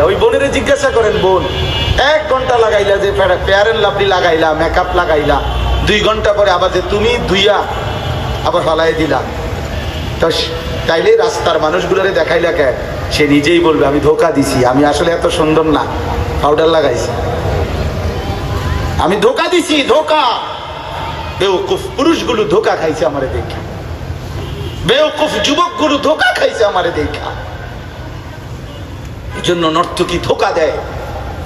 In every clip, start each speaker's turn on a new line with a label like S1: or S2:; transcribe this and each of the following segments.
S1: ওই বোনের জিজ্ঞাসা করেন, বোন 1 ঘন্টা লাগাইলা যে ফেয়ার এন্ড লাভলি লাগাইলা, মেকআপ লাগাইলা, 2 ঘন্টা পরে আবার যে তুমি ধুইয়া আবার ফালাই দিলা, তো তাইলে রাস্তার মানুষগুলোরে দেখাইলা কে? সে নিজেই বলবে আমি ধোকা দিছি, আমি আসলে এত সুন্দর না, পাউডার লাগাইছি, আমি ধোকা দিছি, ধোকা। বেওকুফ পুরুষগুলো ধোকা খাইছে আমারে দেখা, বেওকুফ যুবকগুলো ধোকা খাইছে আমারে দেখা। এই জন্য নর্তকী ধোকা দেয়,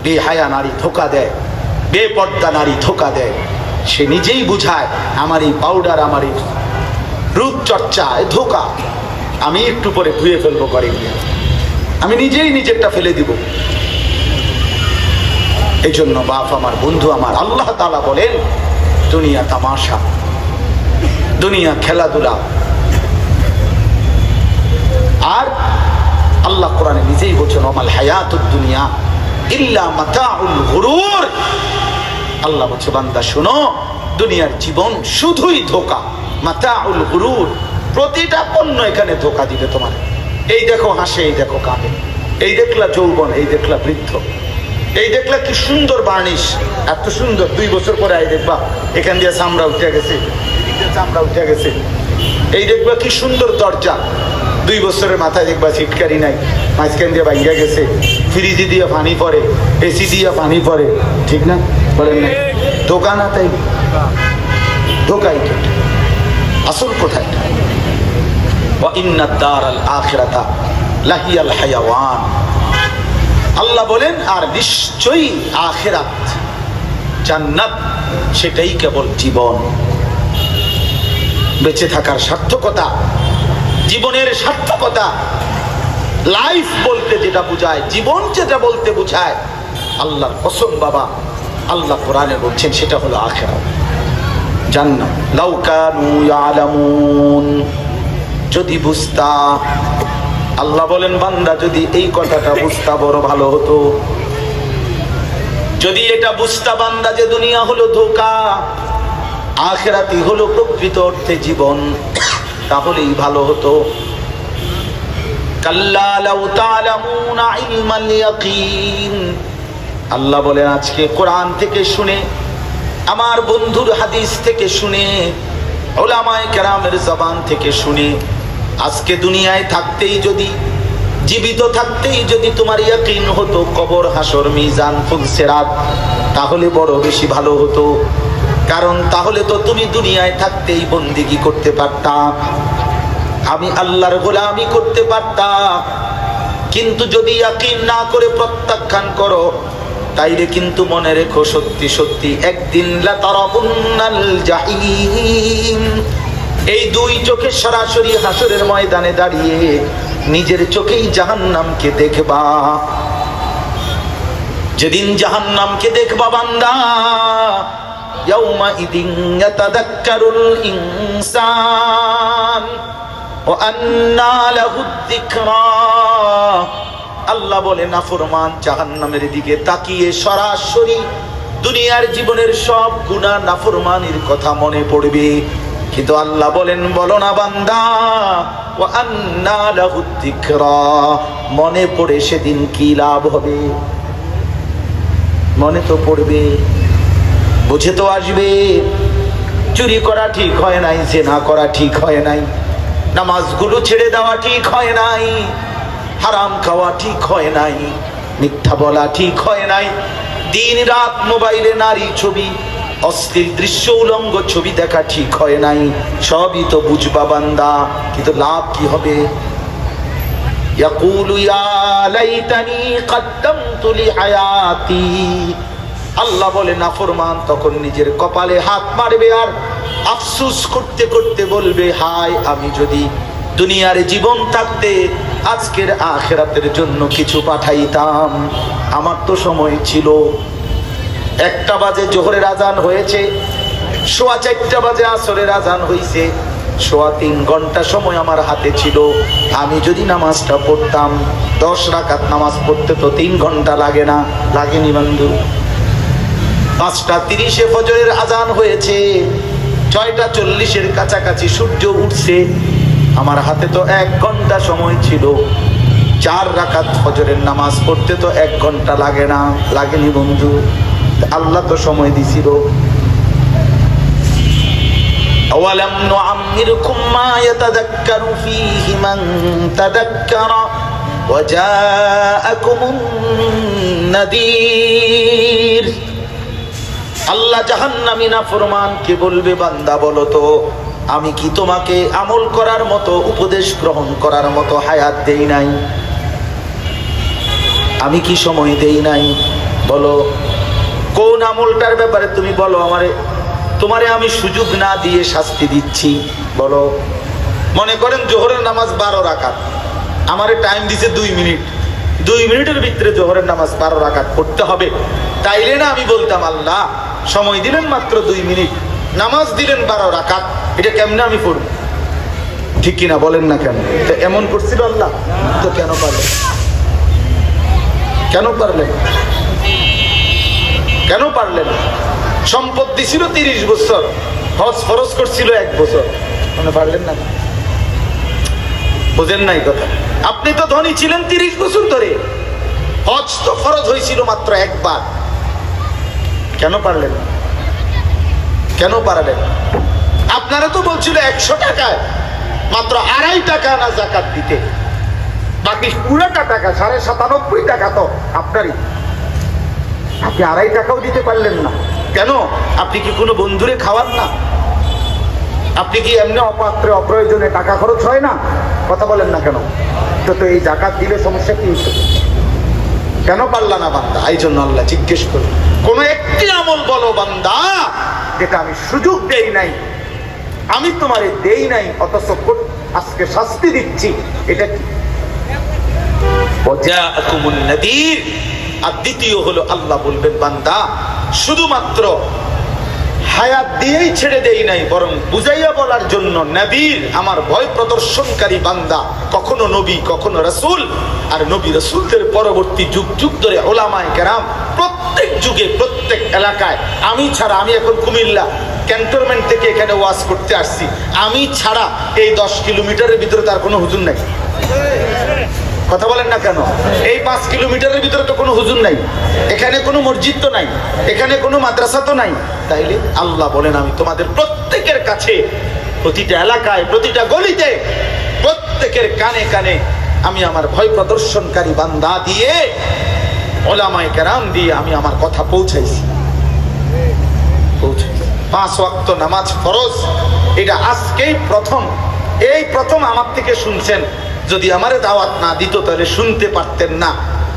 S1: বেহায়া নারী ধোকা দেয়, বেপর্দা নারী ধোকা দেয়। সে নিজেই বুঝায় আমার এই পাউডার, আমার এই রূপচর্চা ধোকা, আমি একটু পরে ধুয়ে ফেলবো করে, আমি নিজেই নিজেরটা ফেলে দিব। এই জন্য বাপ আমার, বন্ধু আমার, আল্লাহ তাআলা বলেন দুনিয়া তামাশা, দুনিয়া খেলাধুলা। আর আল্লাহ কোরআনে নিজেই বলছেন ওমাল হায়াতুদ দুনিয়া ইল্লা মাতাউল গুরুর। আল্লাহ বলছে বান্দা শোনো, দুনিয়ার জীবন শুধুই ধোকা, মাতাউল গুরুর। প্রতিটা পণ্য এখানে ধোকা দিবে তোমার। এই দেখো হাসে, এই দেখো কাঁদে, এই দেখলা যৌবন, এই দেখলা বৃদ্ধ, এই দেখলা কি সুন্দর বার্নিশ, এত সুন্দর। 2 বছর পরে এই দেখবা এখান দিয়ে চামড়া উঠে গেছে, চামড়া উঠে গেছে। এই দেখবা কি সুন্দর দরজা, 2 বছরের মাথায় দেখবা ছিটকারি নাই, মাঝখান দিয়ে ভাঙ্গা গেছে, ফ্রিজে দিয়ে পানি পড়ে, এসি দিয়ে পানি পড়ে, ঠিক না বলেন না? ধোকা না? তাই ধোকাই তো। আসল কোথায়? ওয়া ইন্নাদ দারাল আখিরাতা লাহিয়াল হায়াওয়ান। আল্লাহ বলেন আর নিশ্চয়ই আখিরাত, জান্নাত, সেটাই কেবল জীবন। বেঁচে থাকার সার্থকতা, জীবনের সার্থকতা, লাইফ বলতে যেটা বুঝায়, জীবন যেটা বলতে বুঝায়, আল্লাহর কসম বাবা, আল্লাহ কোরআনে বলছেন সেটা হলো আখিরাত, জান্নাত। লাউ কানু ইয়ালামুন, যদি বুঝতা। আল্লাহ বলেন বান্দা যদি এই কথাটা বুঝতা বড় ভালো হতো। যদি এটা বুঝতা বান্দা যে দুনিয়া হলো ধোঁকা, আখিরাতই হলো প্রকৃত অর্থে জীবন, তাহলেই ভালো হতো। কাল্লা লাউ তা'লামুনা ইলমাল ইয়াকিন। আল্লাহ বলেন আজকে কোরআন থেকে শুনে, আমার বন্ধুর হাদিস থেকে শুনে, উলামায়ে কেরামের জবান থেকে শুনে, আজকে দুনিয়ায় থাকতেই যদি, জীবিত থাকতেই যদি তোমার ইয়াকিন হতো কবর, হাসর, মিজান, ফুলসিরাত, তাহলে বড় বেশি ভালো হতো। কারণ তাহলে তো তুমি দুনিয়ায় থাকতেই বন্দেগী করতে পারতা, আমি আল্লাহর গোলামি করতে পারতাম। কিন্তু যদি ইয়াকিন না করে প্রত্যাখ্যান করো, তাইলে কিন্তু মনে রেখো সত্যি সত্যি একদিন লাতারাবুন্নাল জাহিম, এই 2 চোখে সরাসরি হাসরের ময়দানে দাঁড়িয়ে নিজের চোখেই জাহান্নামকে দেখবা। যেদিন জাহান্নামকে দেখবা বান্দা, ইয়াউমা ইদিন ইয়াতাযাক্কারুল ইনসান ওয়া আন্না লাহুদ যিকরা। আল্লাহ বলে নাফরমান জাহান্নামের দিকে তাকিয়ে সরাসরি দুনিয়ার জীবনের সব গুনাহ নাফরমানির কথা মনে পড়বে। কিন্তু আল্লাহ বলেন বলো না বান্দা, ওয়া আন্না লাহুদ যিকরা, মনে পড়ে সেদিন কি লাভ হবে? মনে তো পড়বে, বুঝে তো আসবে। চুরি করা ঠিক হয় নাই, জিনা করা ঠিক হয় নাই, নামাজগুলো ছেড়ে দেওয়া ঠিক হয় নাই, হারাম খাওয়া ঠিক হয় নাই, মিথ্যা বলা ঠিক হয় নাই, দিন রাত মোবাইলে নারী ছবি, অশ্লীল দৃশ্য, উলঙ্গ ছবি দেখা ঠিক হয় নাই। সবই তো বুঝবা বান্দা, কিন্তু লাভ কি হবে? ইয়াকুলু ইয়া লাইতানি কদ্দামতু লিহায়াতি। আল্লাহ বলে নাফরমান তখন নিজের কপালে হাত মারবে আর আফসোস করতে করতে বলবে, হায় আমি যদি দুনিয়ার জীবন থাকতে আজকের আখিরাতের জন্য কিছু পাঠাইতাম। আমার তো সময় ছিল, 1টা বাজে জোহরের আজান হয়েছে, 4:15 বাজে আসরের আজান হয়েছে, 3.25 ঘন্টা সময় আমার হাতে ছিল। আমি যদি নামাজটা পড়তাম, 10 রাকাত নামাজ পড়তে তো 3 ঘন্টা লাগে না? লাগেনি বন্ধু? 5:30 ফজরের আজান হয়েছে, 6:40 কাছাকাছি সূর্য উঠছে, আমার হাতে তো 1 ঘন্টা সময় ছিল। 4 রাকাত ফজরের নামাজ পড়তে তো 1 ঘন্টা লাগে না, লাগেনি বন্ধু? আল্লাহ তো সময় দিছিল। আওয়ালাম নুআম্মিরকুম মা ইয়াতাযাক্কারু ফীহি মান তাযাক্কারা ওয়া জাআকুমুন নাযীর। আল্লাহ জাহান্নামী নাফরমানকে বলবে, বান্দা বলো তো, আমি কি তোমাকে আমল করার মতো, উপদেশ গ্রহণ করার মতো হায়াত দেই নাই? আমি কি সময় দেই নাই? বলো কোন আমলটার ব্যাপারে তুমি বলো আমারে, তোমারে আমি সুযোগ না দিয়ে শাস্তি দিচ্ছি? বলো। মনে করেন জোহরের নামাজ 12 রাকাত, আমারে টাইম দিছে 2 মিনিট, 2 মিনিটের ভিতরে জোহরের নামাজ 12 রাকাত পড়তে হবে, তাইলে না আমি বলতাম আল্লাহ সময় দিলেন মাত্র 2 মিনিট, নামাজ দিলেন 12 রাকাত, এটা কেমনে আমি পড়ব? ঠিক কিনা বলেন না? কেন তো এমন করছিল আল্লাহ? তো কেন পারলেন? কেন পারলেন? কেন পারলেন? সম্পত্তি ছিল 30 বছর, হজ ফরজ করছিল 1 বছর, মনে পারলেন না? বুঝেন নাই কথা? আপনি তো ধনী ছিলেন 30 বছর ধরে, হজ তো ফরজ হয়েছিল মাত্র 1 বার, কেন পারলেন না? কেন পারলেন? আপনারা তো বলছিল 100 টাকায় মাত্র 2.5 টাকা না যাকাত দিতে, বাকি পুরোটা টাকা 97.5 টাকা তো আপনারই, আপনি 2.5 টাকাও দিতে পারলেন না। কেন? আপনি কি কোনো বন্ধুরে খাওয়ান না? আপনি কি এমনি অপাত্রে অপ্রয়োজনে টাকা খরচ হয় না? কথা বলেন না কেন? তো এই যাকাত দিলে সমস্যা কি হচ্ছে? কেন পারলা না বান্দা? এই জন্য আল্লাহ জিজ্ঞেস করুন, কোন একটি আমল বলো বান্দা যেটা আমি সুযোগ দেই নাই, আমি তোমারে দেই নাই, অথচ আজকে শাস্তি দিচ্ছি, এটা কি? ওয়াজাআকুমুন নাযীর। আর দ্বিতীয় হলো আল্লাহ বলবেন, বান্দা শুধুমাত্র হায়াত দিয়েই ছেড়ে দেই নাই, বরং বুঝাইয়া বলার জন্য নবীর, আমার ভয় প্রদর্শনকারী বান্দা, কখনো নবী কখনো রাসূল। আর নবী রাসূলদের পরবর্তী যুগ যুগ ধরে উলামায়ে কেরাম প্রত্যেক যুগে প্রত্যেক এলাকায়, আমি ছাড়া, আমি এখন কুমিল্লা ক্যান্টনমেন্ট থেকে এখানে ওয়াজ করতে আসছি, আমি ছাড়া এই 10 কিলোমিটারের ভিতরে তার কোনো হুজুর নাই। কথা বলেন না কেন? এই 5 কিলোমিটারের ভিতরে তো কোনো হুজুর নাই, এখানে কোনো মসজিদ তো নাই, এখানে কোনো মাদ্রাসা তো নাই। তাইলে আল্লাহ বলেন, আমি তোমাদের প্রত্যেকের কাছে, প্রতিটা এলাকায়, প্রতিটা গলিতে, প্রত্যেকের কানে কানে আমি আমার ভয় প্রদর্শনকারী বান্দা দিয়ে, উলামায়ে কেরাম দিয়ে আমি আমার কথা পৌঁছাইছি। 5 ওয়াক্ত নামাজ ফরজ, এটা আজকেই প্রথম, এই প্রথম আমার থেকে শুনছেন। যদি আমারে দাওয়াত না দিত তাহলে শুনতে পারতেন না।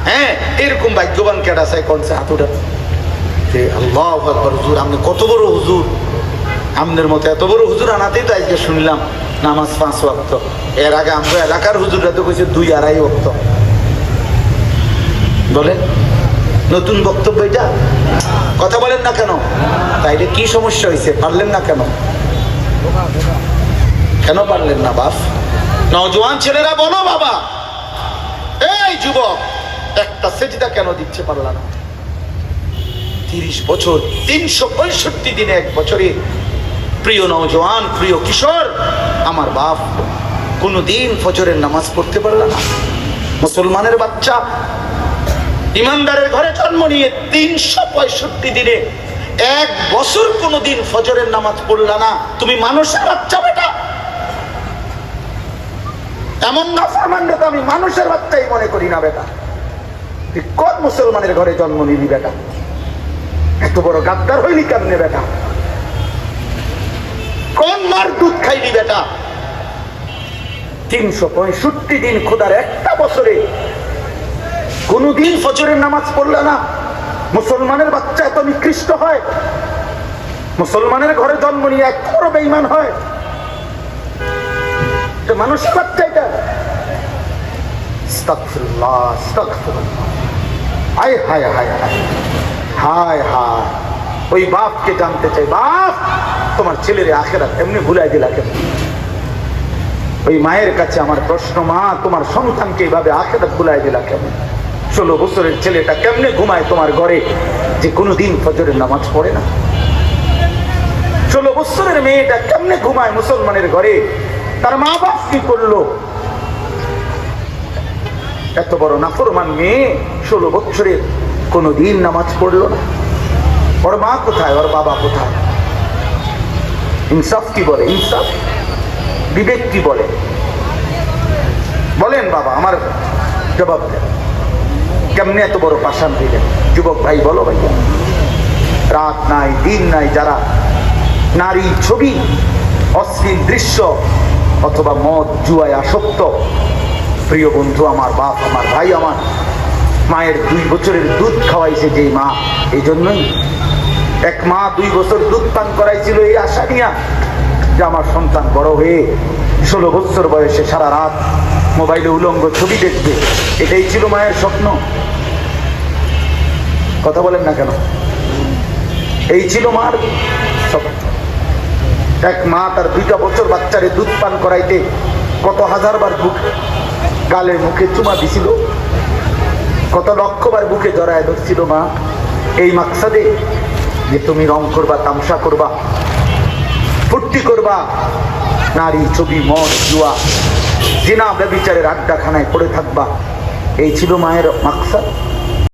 S1: হ্যাঁ, এরকম ভাগ্যবান কেডা চাই? কোনছে হাতুটা? আল্লাহু আকবার। হুজুর আপনি কত বড় হুজুর, আমাদের মতো এত বড় হুজুর আনাতেই তো আজকে শুনলাম নামাজ 5 ওয়াক্ত। এর আগে আমরা এলাকার হুজুররা তো কইছে 2-2.5 ওয়াক্ত। বলেন নতুন বক্তব্য এটা? কথা বলেন না কেন? তাইলে কি সমস্যা হয়েছে? পারলেন না কেন? কেন পারলেন না বাপ? নওজোয়ান ছেলেরা বলো, বাবা এই যুবক একটা সেজদা কেন দিচ্ছে পারলা না? 30 বছর 365 দিনে 1 বছরে, প্রিয় নওজোয়ান, প্রিয় কিশোর, আমার বাপ কোনদিন ফজরের নামাজ পড়তে পারল না। মুসলমানের বাচ্চা, ইমানদারের ঘরে জন্ম নিয়ে 365 দিনে 1 বছর কোনদিন ফজরের নামাজ পড়লা না, তুমি মানুষের বাচ্চা বেটা। এমন নাফরমানকে তো আমি মানুষের বাচ্চাই মনে করি না বেটা। তুই কোন মুসলমানের ঘরে জন্ম নিলি বেটা? এত বড় গাদ্দার হইলি কেমনে বেটা? কোন মার দুধ খাইলি বেটা? 365 দিন খোদার একটা বছরে কোনদিন ফজরের নামাজ পড়লে না। মুসলমানের বাচ্চা এত নিকৃষ্ট হয়? মুসলমানের ঘরে জন্ম নিয়ে এক বড় বেঈমান হয়? মানুষের বাচ্চা এটা? আস্তাগফিরুল্লাহ, আস্তাগফিরুল্লাহ। হায় হায় হায় হায় হায় হায়। ওই বাপকে জানতে চাই, বাপ তোমার ছেলের আখিরাত এমনি ভুলাই দিলা কেন? ওই মায়ের কাছে আমার প্রশ্ন, মা তোমার সন্তানকে এইভাবে আখিরাত ভুলাই দিলা কেন? 16 বছরের ছেলেটা কেমনে ঘুমায় তোমার ঘরে, যে কোনোদিন ফজরের নামাজ পড়ে না? 16 বছরের মেয়েটা কেমনে ঘুমায় মুসলমানের ঘরে? তার মা বাপ কি করলো? এত বড় নাফরমান মেয়ে 16 বছরে কোনোদিন নামাজ পড়লো না। ওর মা কোথায়, ওর বাবা কোথায়? ইনসাফ কি বলে? ইনসাফ, বিবেক কি বলে? বলেন বাবা, আমার জবাব দেন। কেমনে এত বড় পাষাণ দিলেন? যুবক ভাই বলো ভাইয়া। রাত নাই দিন নাই, যারা নারী ছবি, অশ্লীল দৃশ্য অথবা মদ জুয়ায় আসক্ত, প্রিয় বন্ধু আমার, বাপ আমার, ভাই আমার, মায়ের 2 বছরের দুধ খাওয়াইছে যে মা, এই জন্যই এক মা 2 বছর দুধ পান করাইছিল এই আশা নিয়া যে আমার সন্তান বড় হয়ে 16 বছর বয়সে সারা রাত মোবাইলে উলঙ্গ ছবি দেখবে। এটাই ছিল মায়ের স্বপ্ন। কথা বলেন না কেন? এই ছিল মার স্বপ্ন। এক মা তার 2টা বছর বাচ্চারে দুধ পান করাইতে কত হাজারবার বুকে, গালে মুখে চুমা দিছিল, কত লক্ষবার বুকে জড়ায় ধরছিল মা, এই মাকসাদে যে তুমি রং করবা, তামসা করবা, ফুর্তি করবা, নারী ছবি, মদ জুয়া, জিনা ব্যভিচারের আড্ডাখানায় পড়ে থাকবা। এই ছিল মায়ের মাকসাদ।